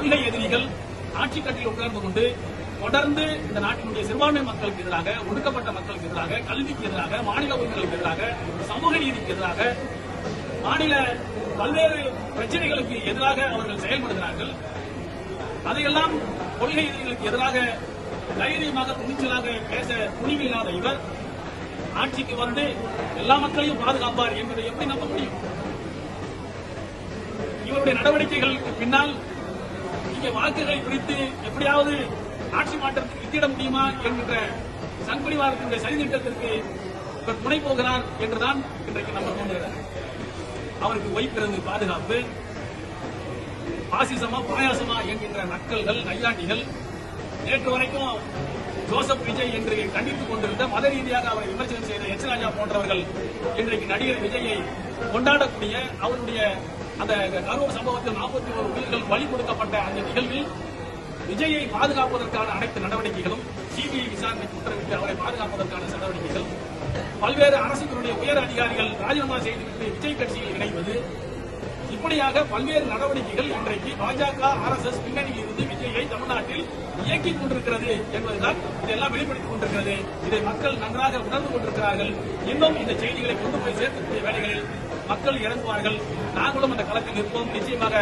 கொள்கை எதிரிகள் ஆட்சி கட்டில் உட்கார்ந்து கொண்டு தொடர்ந்து இந்த நாட்டினுடைய சிறுபான்மை மக்களுக்கு எதிராக, ஒடுக்கப்பட்ட மக்களுக்கு எதிராக, கல்விக்கு எதிராக, மாநில உரிமைகளுக்கு எதிராக, சமூக நீதிக்கு எதிராக, மாநில பல்வேறு பிரச்சனைகளுக்கு எதிராக அவர்கள் செயல்படுகிறார்கள். அதையெல்லாம் கொள்கை எதிரிகளுக்கு எதிராக தைரியமாக துணிச்சலாக பேச துணிவில்லாத இவர் ஆட்சிக்கு வந்து எல்லா மக்களையும் பாதுகாப்பார் என்பதை எப்படி நம்ப முடியும்? இவருடைய நடவடிக்கைகளுக்கு பின்னால் இங்கே வாக்குகளை பிரித்து எப்படியாவது ஆட்சி மாற்றத்துக்கு வித்திட முடியுமா என்கின்ற சங்பரிவாரத்தினுடைய சதித்திட்டத்திற்கு இவர் துணை போகிறார் என்றுதான் இன்றைக்கு நம்ம தோன்றுகிறது. அவருக்கு வைக்கிறது பாதுகாப்பு, பாசிசமா பாயாசமா என்கின்ற நக்கல்கள், நையாண்டிகள், நேற்று வரைக்கும் ஜோசப் விஜய் என்று கண்டித்துக் கொண்டிருந்த மத ரீதியாக அவரை விமர்சனம் செய்த எச் ராஜா போன்றவர்கள் இன்றைக்கு நடிகர் விஜயை கொண்டாடக்கூடிய அவருடைய அந்த கரூர் சம்பவத்தில் 41 உயிர்கள் பலி கொடுக்கப்பட்ட அந்த நிகழ்வில் விஜயை பாதுகாப்பதற்கான அனைத்து நடவடிக்கைகளும், சிபிஐ விசாரணைக்கு உத்தரவிட்டு அவரை பாதுகாப்பதற்கான நடவடிக்கைகள், பல்வேறு அரசுகளுடைய உயர் அதிகாரிகள் ராஜினாமா செய்துவிட்டு விஜய் கட்சியில் இணைவது, இப்படியாக பல்வேறு நடவடிக்கைகள் இன்றைக்கு பாஜக RSS பின்னணியில் இருந்து விஜயை தமிழ்நாட்டில் இயக்கிக் கொண்டிருக்கிறது என்பதுதான் இதெல்லாம் வெளிப்படுத்திக் கொண்டிருக்கிறது. இதை மக்கள் நன்றாக உணர்ந்து கொண்டிருக்கிறார்கள். இன்னும் இந்த செய்திகளை கொண்டு போய் சேர்க்கக்கூடிய வேலைகளில் மக்கள் இறங்குவார்கள். நாங்களும் அந்த களத்தில் இருப்போம். நிச்சயமாக